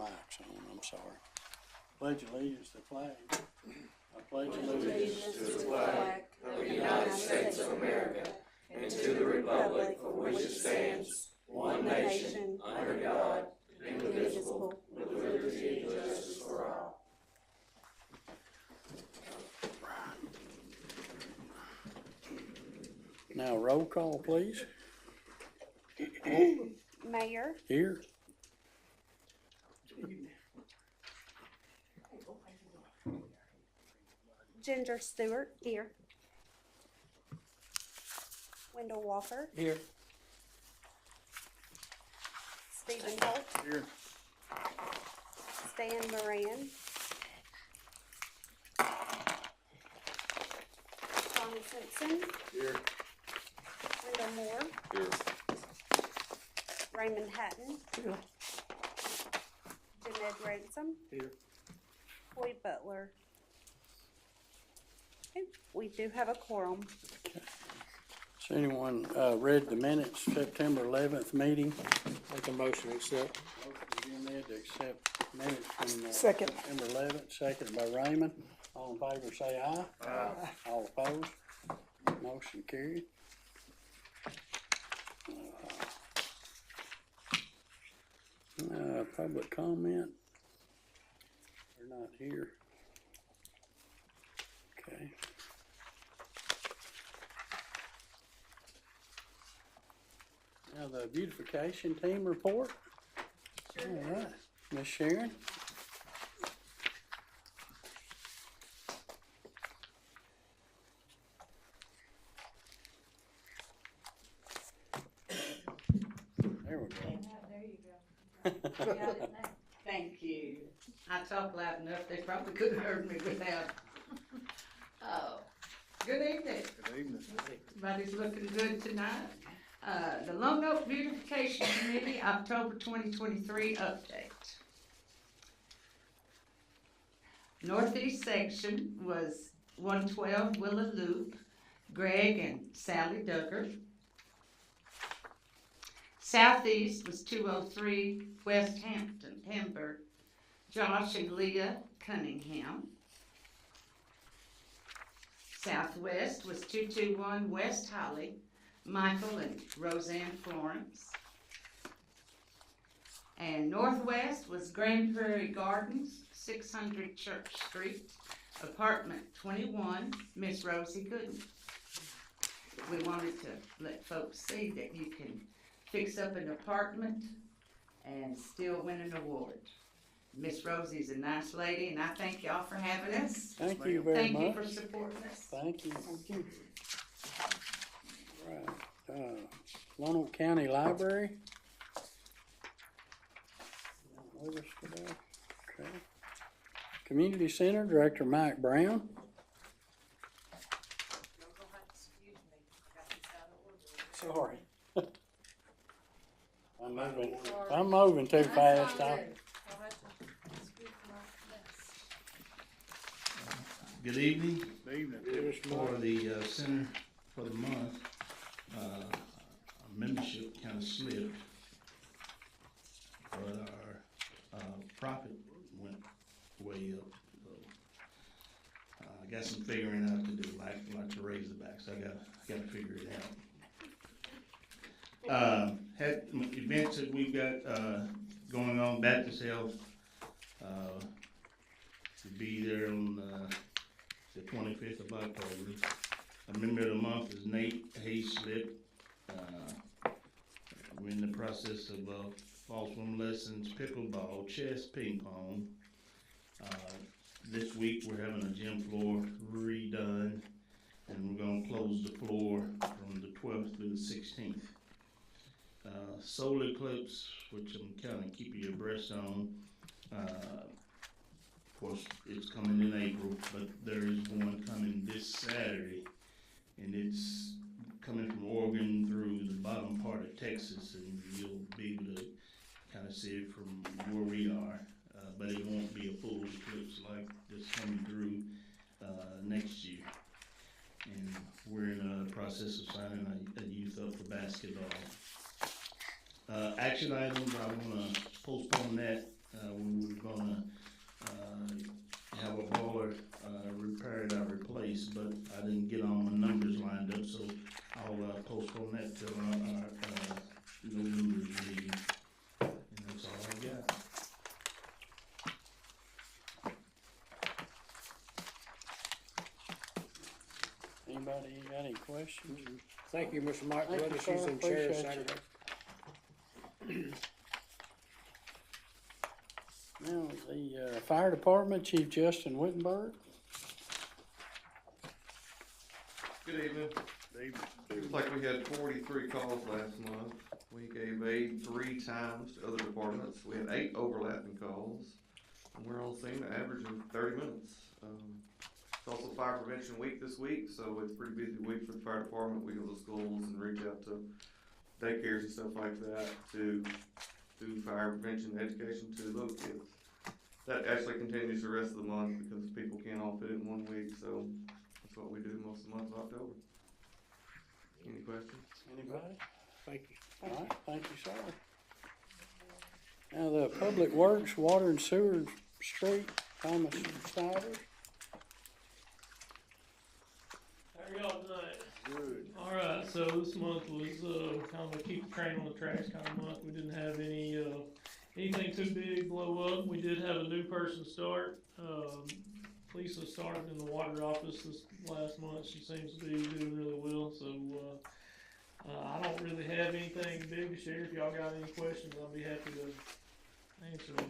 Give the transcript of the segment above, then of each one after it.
mic's on, I'm sorry. Pledge allegiance to the flag. I pledge allegiance to the flag of the United States of America and to the republic for which it stands, one nation, under God, indivisible, with liberty and justice for all. Now, roll call, please. Mayor, Here. Ginger Stewart, here. Wendell Walker, Here. Stephen Holt, Here. Stan Moran, Tommy Simpson, Here. Wendell Moore, Here. Raymond Hatton, Here. Jim Ed Ransom, Here. Hoy Butler. Okay, we do have a quorum. So anyone, read the minutes, September 11th meeting? Make a motion to accept. Motion being made to accept minutes from, Second. September 11th, seconded by Raymond. All in favor, say aye. Aye. All opposed? Motion carried. Public comment? They're not here. Okay. Now the beautification team report. All right, Miss Sharon. There we go. There you go. Thank you. I talk loud enough, they probably couldn't heard me without. Oh, good evening. Good evening. Everybody's looking good tonight. The Lonoke Beautification Committee, October 2023 update. Northeast section was 112 Willow Loop, Greg and Sally Duggar. Southeast was 203 West Hampton, Hamburg, Josh and Leah Cunningham. Southwest was 221 West Holly, Michael and Roseanne Florence. And Northwest was Grand Prairie Gardens, 600 Church Street, apartment 21, Miss Rosie Gooden. We wanted to let folks see that you can fix up an apartment and still win an award. Miss Rosie's a nice lady, and I thank y'all for having us. Thank you very Thank much. you for supporting us. Thank you. Thank you. Right, Lonoke County Library. With us today. Okay. Community Center Director Mike Brown. Sorry. I'm moving too fast. Good evening. Good evening. For the center for the month, our membership kind of slipped, but our profit went way up. So I got some figuring out to do, like to raise the back. So I got to figure it out. Had events that we've got going on. Baptist Health to be there on the 25th of October. A member of the month is Nate Hayslip. We're in the process of fall swim lessons, pickleball, chess, ping pong. This week we're having a gym floor redone, and we're going to close the floor from the 12th to the 16th. Solar eclipse, which I'm kind of keeping you abreast on. Of course, it's coming in April, but there is one coming this Saturday, and it's coming from Oregon through the bottom part of Texas, and you'll be able to kind of see it from where we are, but it won't be a full eclipse like this coming through next year. And we're in a process of signing a youth up for basketball. Action items, I want to postpone that we were gonna, have a boiler, repaired or replaced, but I didn't get all my numbers lined up, so I'll, postpone that till our November meeting. And that's all I got. Anybody got any questions? Thank you, Mr. Mike Thank you, Ruddy, sir. she's in chair Appreciate Saturday. Now, the, fire department, Chief Justin Wittenberg. Good evening. Looks like we had 43 calls last month. We gave aid 3 times to other departments. We had 8 overlapping calls. And we're on scene averaging 30 minutes. It's also Fire Prevention Week this week, so it's a pretty busy week for the fire department. We go to schools and reach out to daycares and stuff like that to do fire prevention education to little kids. That actually continues the rest of the month because people can't all fit it in one week, so that's what we do most of the month of October. Any questions? Anybody? Thank you. All right, thank you, sir. Now, the Public Works, Water and Sewer Street, Thomas Snyder. How are y'all tonight? Good. Alright, so this month was, kind of a keep the train on the tracks kind of month. We didn't have anything too big blow up. We did have a new person start. Lisa started in the water office this last month. She seems to be doing really well, so, I don't really have anything big to share. If y'all got any questions, I'll be happy to answer them.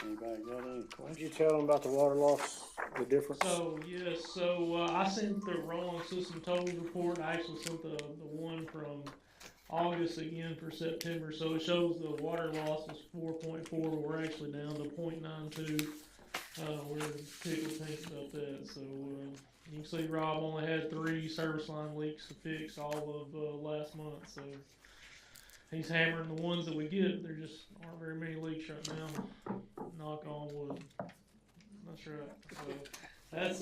Anybody got any Could questions? you tell them about the water loss, the difference? So, yes, I sent the wrong system totals report. I actually sent the one from August again for September. So it shows the water loss is 4.4, but we're actually down to 0.92. We're tickled pink about that. So, you can see Rob only had 3 service line leaks to fix all of, last month. So he's hammering the ones that we get. There just aren't very many leaks right now. Knock on wood. That's right. So that's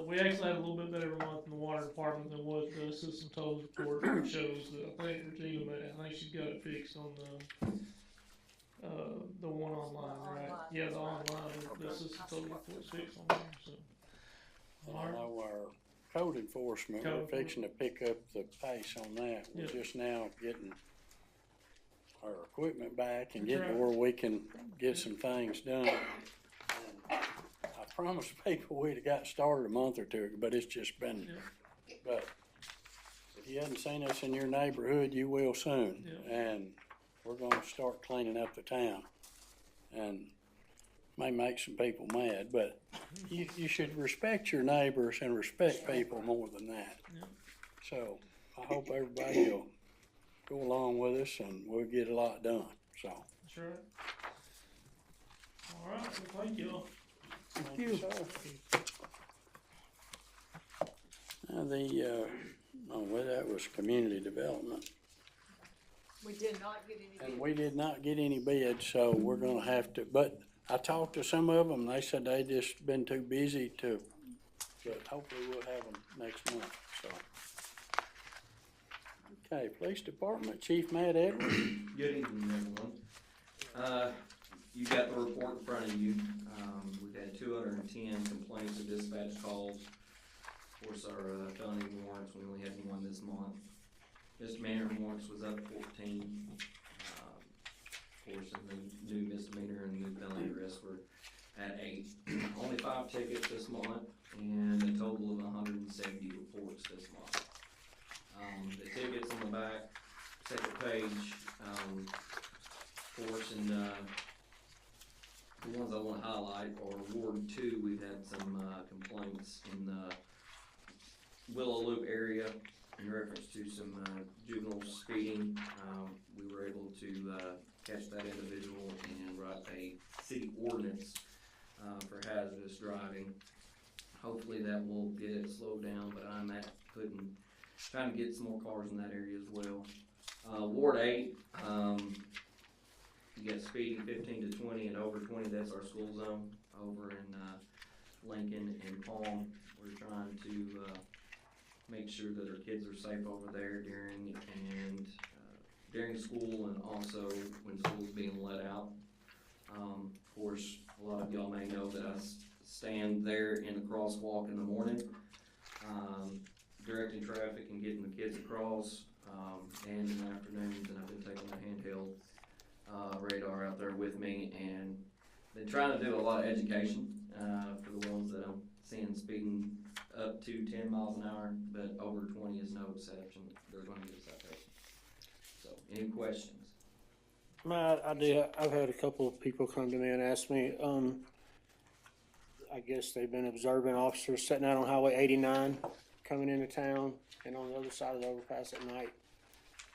we actually had a little bit better of a month in the water department than what the system totals report shows. That I think Regina made. I think she's got it fixed on the one online, right? Yeah, the online. The system total report's fixed on there. So. And I know our code enforcement, we're Code fixing to pick up the pace on that. We're Yeah. just now getting our equipment back and That's getting to right. where we can get some things done. And I promised people we'd have got started a month or two ago, but it's just been, Yeah. but if you hadn't seen us in your neighborhood, you will soon. Yeah. And we're gonna start cleaning up the town. And may make some people mad, but you should respect your neighbors and respect people more than that. Yeah. So I hope everybody will go along with us and we'll get a lot done, so. That's right. All right. Well, thank y'all. Thank you. Now well, that was community development. We did not get any. And we did not get any bids, so we're gonna have to, but I talked to some of them, they said they just been too busy to, but hopefully we'll have them next month, so. Okay, Police Department, Chief Matt Edwards. Good evening, everyone. You got the report in front of you. We've had 210 complaints and dispatch calls. Of course, our felony warrants, we only had 1 this month. Misdemeanor warrants was up 14. Of course, and the new misdemeanor and new felony arrests were at 8. Only 5 tickets this month, and a total of 170 reports this month. The tickets on the back, second page, of course, and the ones I want to highlight are Ward 2. We've had some complaints in the Willow Loop area in reference to some juvenile speeding. We were able to catch that individual and write a city ordinance for hazardous driving. Hopefully that will get it slowed down, but I'm trying to get some more cars in that area as well. Ward 8, you got speeding 15 to 20 and over 20, that's our school zone over in Lincoln and Palm. We're trying to make sure that our kids are safe over there during and during school and also when school's being let out. Of course, a lot of y'all may know that I stand there in the crosswalk in the morning, directing traffic and getting the kids across, and in the afternoons, and I've been taking my handheld radar out there with me and been trying to do a lot of education for the ones that I'm seeing speeding up to 10 miles an hour, but over 20 is no exception. They're going to get a citation. So, any questions? I've had a couple of people come to me and ask me, I guess they've been observing officers sitting out on Highway 89 coming into town and on the other side of the overpass at night.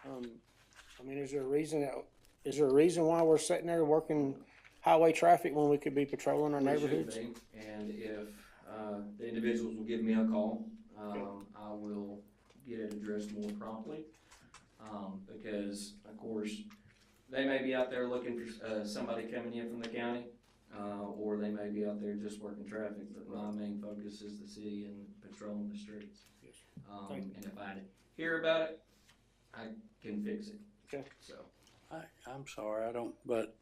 I mean, is there a reason why we're sitting there working highway traffic when we could be patrolling our We should neighborhoods? be, and if the individuals will give me a call, I will get it addressed more promptly. Because, of course, they may be out there looking for somebody coming in from the county, or they may be out there just working traffic, but my main focus is the city and patrolling the streets. Yes. And if I hear about it, I can fix it. Okay. So, I'm sorry, I don't, but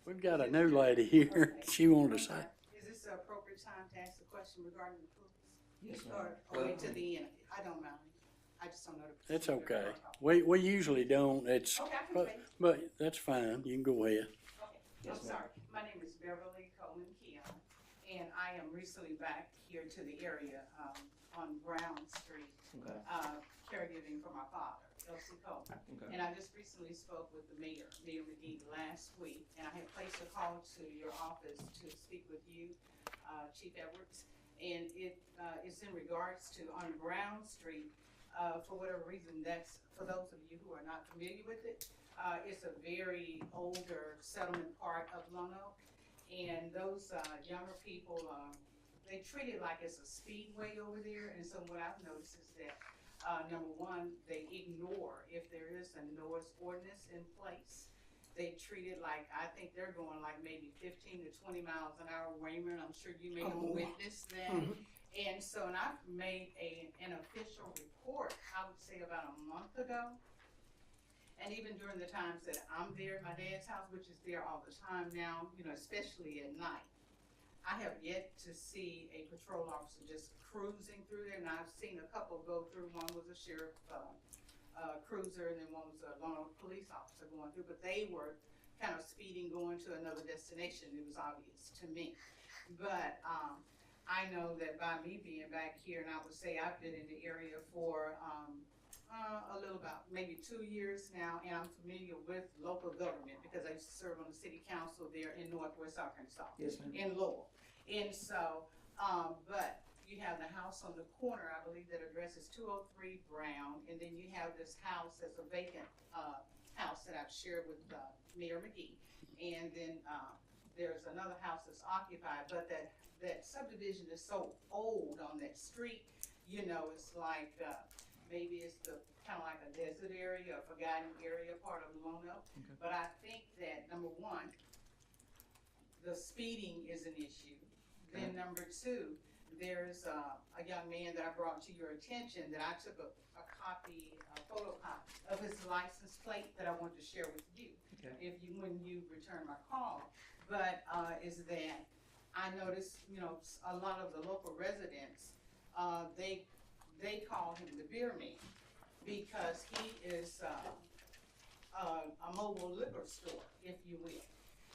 we've got a new lady here. She wanted to say. Is this the appropriate time to ask a question regarding the police? yes, Or wait till the end? I don't mind. I just don't know the It's procedure. okay. We usually don't. It's, Okay, I can but, wait. but that's fine. You can go ahead. Okay, Yes, I'm ma'am. sorry. My name is Beverly Coleman Keon, and I am recently back here to the area, on Brown Street, okay, caregiving for my father, Elsie Coleman. okay. And I just recently spoke with the mayor, Mayor McGee, last week, and I had placed a call to your office to speak with you, Chief Edwards. And it is in regards to on Brown Street, for whatever reason, that's, for those of you who are not familiar with it, it's a very older settlement part of Lonoke. And those younger people, they treat it like it's a speedway over there. And so what I've noticed is that, number one, they ignore if there is a noise ordinance in place. They treat it like, I think they're going like maybe 15 to 20 miles an hour. Wayman, I'm sure you may have witnessed that. And so, and I've made an official report, I would say about a month ago. And even during the times that I'm there at my dad's house, which is there all the time now, you know, especially at night, I have yet to see a patrol officer just cruising through there. And I've seen a couple go through. One was a sheriff cruiser, and then one was a Lonoke police officer going through. But they were kind of speeding, going to another destination. It was obvious to me. But I know that by me being back here, and I would say I've been in the area for a little about maybe 2 years now, and I'm familiar with local government because I used to serve on the city council there in Northwest Arkansas, Yes, ma'am. in Lowell. And so, but you have the house on the corner, I believe that address is 203 Brown, and then you have this house that's a vacant house that I've shared with Mayor McGee, and then there's another house that's occupied, but that subdivision is so old on that street, you know, it's like, maybe it's the kind of like a desert area, a forgotten area, part of Lonoke. Okay. But I think that, number one, the speeding is an issue. Then number two, there's a young man that I brought to your attention that I took a copy, a photocopy of his license plate that I want to share with you. Okay. When you return my call. But is that I noticed, you know, a lot of the local residents, they call him the beer man because he is a mobile liquor store, if you will.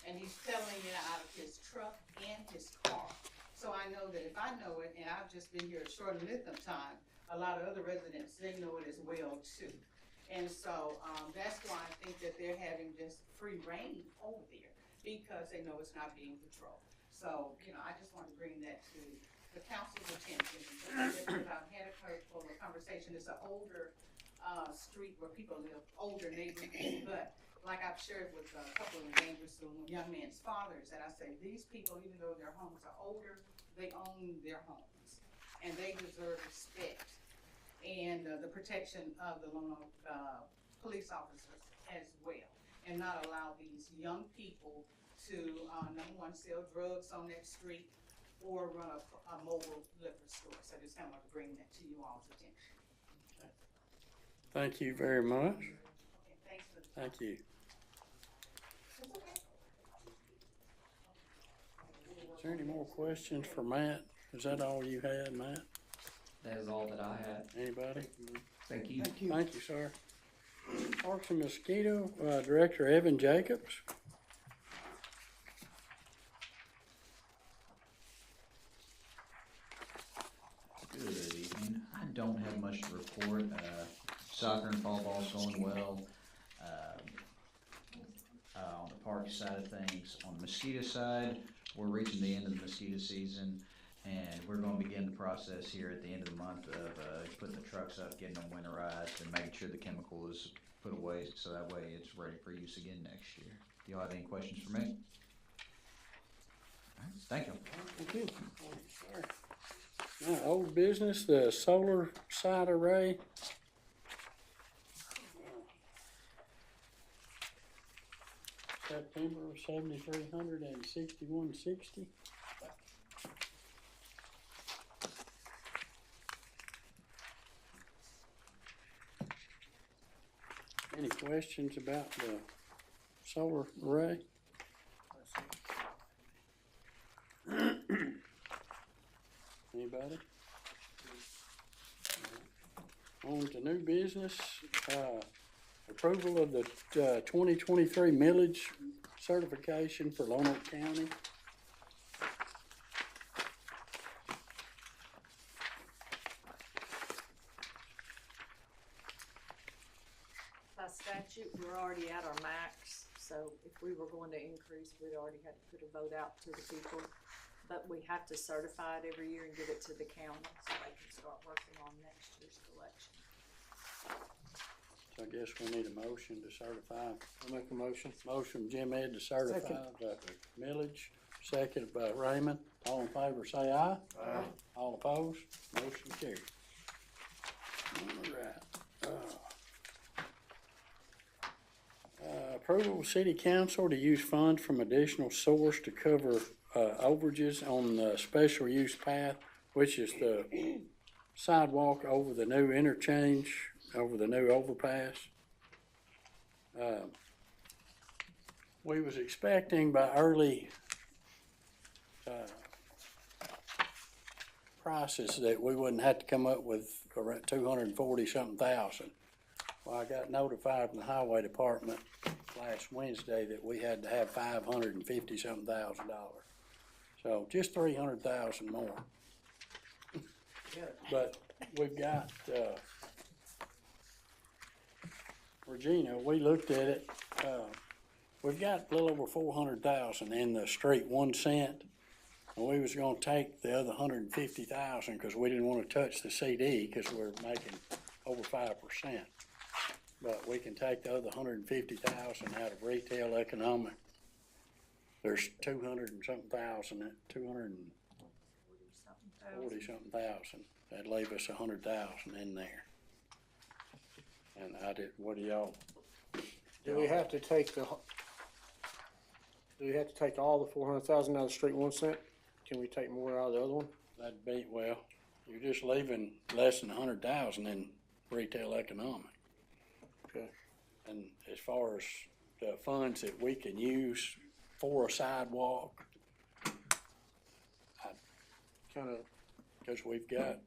And he's selling it out of his truck and his car. So I know that if I know it, and I've just been here a short length of time, a lot of other residents, they know it as well too. And so that's why I think that they're having just free reign over there because they know it's not being patrolled. So, you know, I just want to bring that to the council's attention. Because I've had a conversation. It's an older street where people live, older neighborhoods, but like I've shared with a couple of dangerous young men's fathers, that I say these people, even though their homes are older, they own their homes, and they deserve respect and the protection of the Lonoke police officers as well, and not allow these young people to number one, sell drugs on that street or run a mobile liquor store. So I just kind of want to bring that to you all's attention. Thank you very much. Okay, Thank you. Is there any more questions for Matt? Is that all you had, Matt? That is all that I had. Anybody? Thank you. Thank you, sir. Parks and Mosquito, Director Evan Jacobs. Good evening. I don't have much to report. Soccer and fall ball's going well. On the park side of things, on the mosquito side, we're reaching the end of the mosquito season, and we're going to begin the process here at the end of the month of putting the trucks up, getting them winterized, and making sure the chemical is put away so that way it's ready for use again next year. Do y'all have any questions for me? All right, thank you. Thank you. Now, old business, the solar side array. September of 7,361.60. Any questions about the solar array? Anybody? On to new business, approval of the 2023 millage certification for Lonoke County. By statute, we're already at our max, so if we were going to increase, we'd already had to put a vote out to the people. But we have to certify it every year and give it to the county, so they can start working on next year's collection. So I guess we need a motion to certify. I'll make a motion. Motion from Jim Ed to certify the millage, seconded by Raymond. All in favor, say aye. Aye. All opposed, motion carried. All right. Approval of city council to use funds from additional source to cover overages on the special use path, which is the sidewalk over the new interchange, over the new overpass. We was expecting by early prices that we wouldn't have to come up with around 240-something thousand. Well, I got notified from the highway department last Wednesday that we had to have $550-something thousand. So just 300,000 more. But we've got, Regina, we looked at it, we've got a little over 400,000 in the street 1 cent. And we was gonna take the other 150,000 because we didn't wanna touch the CD because we're making over 5%. But we can take the other 150,000 out of retail economic. There's 200-something thousand, 240-something thousand. That'd leave us 100,000 in there. And I did, what do y'all? Do we have to take all the 400,000 out of the street 1 cent? Can we take more out of the other one? That'd be, well, you're just leaving less than 100,000 in retail economic. Okay. And as far as the funds that we can use for a sidewalk, because we've got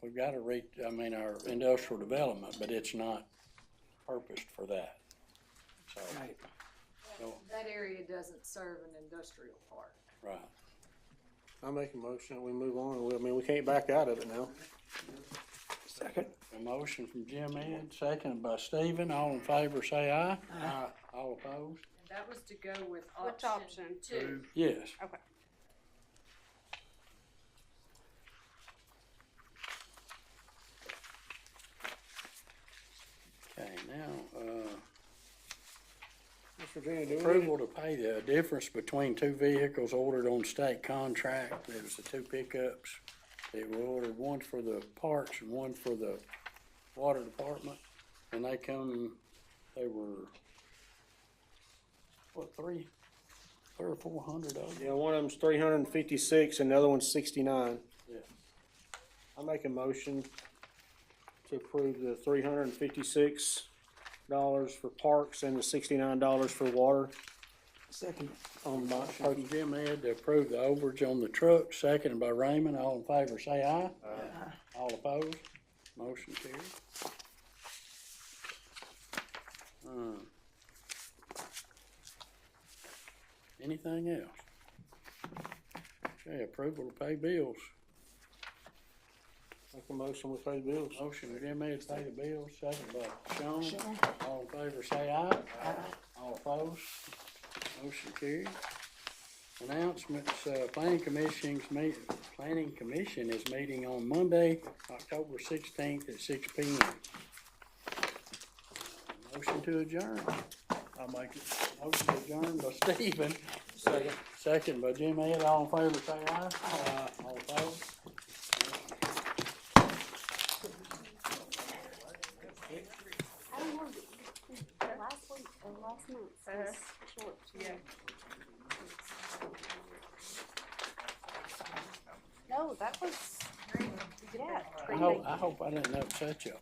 our industrial development, but it's not purposed for that. So, Right. so, That area doesn't serve an industrial park. right. I'll make a motion that we move on. We can't back out of it now. Second. A motion from Jim Ed, seconded by Stephen. All in favor, say aye. Aye. All opposed? And that was to go with Which option option? 2. Yes. Okay. Okay, now, Ms. Virginia, do we? approval to pay the difference between two vehicles ordered on state contract. There was the two pickups. They were ordered, one for the parks and one for the water department. And they were, what, three or 400 of them? Yeah, one of them's 356 and the other one's 69. Yeah. I'll make a motion to approve the $356 $66 for parks and the $69 for water. Second. On my, Motion from Jim Ed to approve the overage on the truck, seconded by Raymond. All in favor, say aye. Aye. All opposed? Motion carried. Anything else? Okay, approval to pay bills. make a motion, we pay the bills. Motion from Jim Ed to pay the bills, seconded by Sean. All in favor, say aye. Aye. All opposed? Motion carried. Announcements, planning commission is meeting on Monday, October 16th at 6 p.m. Motion to adjourn. I'll make it. Motion to adjourn by Stephen. Second by Jim Ed. All in favor, say aye. Aye. All opposed? I don't know, last week or last month was short. Yeah. No, that was, yeah. I hope I didn't upset you.